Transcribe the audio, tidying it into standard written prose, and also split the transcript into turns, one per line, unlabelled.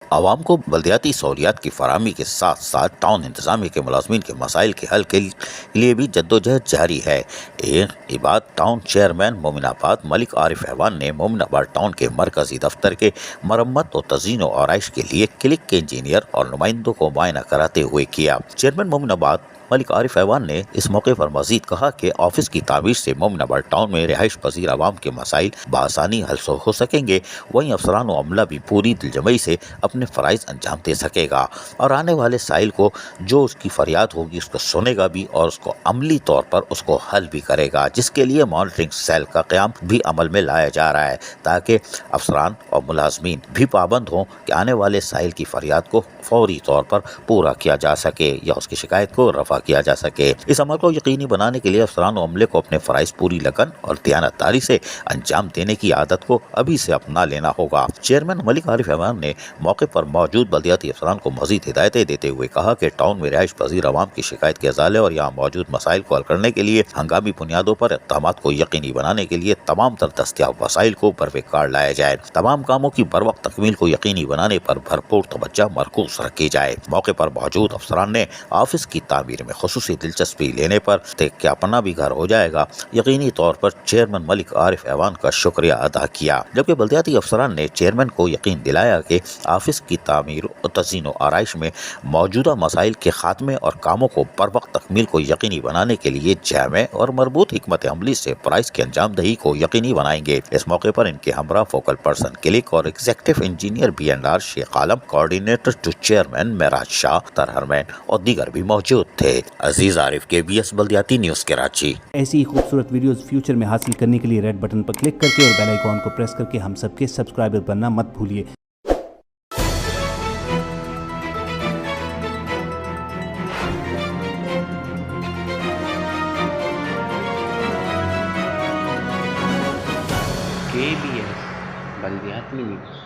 عوام کو بلدیاتی سہولیات کی فراہمی کے ساتھ ساتھ ٹاؤن انتظامیہ کے ملازمین کے مسائل کے حل کے لیے بھی جدوجہد جاری ہے۔ یہ بات ٹاؤن چیئرمین مومن آباد ملک عارف ایوان نے مومن آباد ٹاؤن کے مرکزی دفتر کے مرمت و تزئین و آرائش کے لیے کلک کے انجینئر اور نمائندوں کو معائنہ کراتے ہوئے کیا۔ چیئرمین مومن آباد ملک عارف ایوان نے اس موقع پر مزید کہا کہ آفس کی تعمیر سے مومن آباد ٹاؤن میں رہائش پذیر عوام کے مسائل بآسانی حل ہو سکیں گے، وہیں افسران و عملہ بھی پوری دلجمعی سے اپنے فرائض انجام دے سکے گا اور آنے والے سائل کو جو اس کی فریاد ہوگی اس کو سنے گا بھی اور اس کو عملی طور پر اس کو حل بھی کرے گا، جس کے لیے مانیٹرنگ سیل کا قیام بھی عمل میں لایا جا رہا ہے تاکہ افسران اور ملازمین بھی پابند ہوں کہ آنے والے سائل کی فریاد کو فوری طور پر پورا کیا جا سکے یا اس کی شکایت کو رفع کیا جا سکے۔ اس عمل کو یقینی بنانے کے لیے افسران و عملے کو اپنے فرائض پوری لگن اور دیانتداری سے انجام دینے کی عادت کو ابھی سے اپنا لینا ہوگا۔ چیئرمین ملک عارف ایوان نے موقع پر موجود بلدیاتی افسران کو مزید ہدایتیں دیتے ہوئے کہا کہ ٹاؤن میں رہائش پذیر عوام کی شکایت کے ازالے اور یہاں موجود مسائل کو حل کرنے کے لیے ہنگامی بنیادوں پر اقدامات کو یقینی بنانے کے لیے تمام تر دستیاب وسائل کو بروقار لایا جائے، تمام کاموں کی بروقت تکمیل کو یقینی بنانے پر بھرپور توجہ مرکوز رکھی جائے۔ موقع پر موجود افسران نے آفس کی تعمیر میں خصوصی دلچسپی لینے پر کہ اپنا بھی گھر ہو جائے گا یقینی طور پر چیئرمین ملک عارف ایوان کا شکریہ ادا کیا، جبکہ بلدیاتی افسران نے چیئرمین کو یقین دلایا کہ آفس کی تعمیر و تزئین و آرائش میں موجودہ مسائل کے خاتمے اور کاموں کو بروقت تکمیل کو یقینی بنانے کے لیے جامع اور مربوط حکمت عملی سے فرائض کی انجام دہی کو یقینی بنائیں گے۔ اس موقع پر ان کے ہمراہ فوکل پرسن کلک اور executive engineer B&R Sheikh Alam, coordinator to chairman معراج شاہ طرحرمین اور دیگر بھی موجود تھے۔ عزیز عارف، KBS بلدیاتی نیوز کراچی۔
ایسی ہی خوبصورت ویڈیوز فیوچر میں حاصل کرنے کے لیے ریڈ بٹن پر کلک کر کے اور بیل آئیکن کو پریس کر کے ہم سب کے سبسکرائبر بننا مت بھولیے۔
KBS بلدیاتی نیوز۔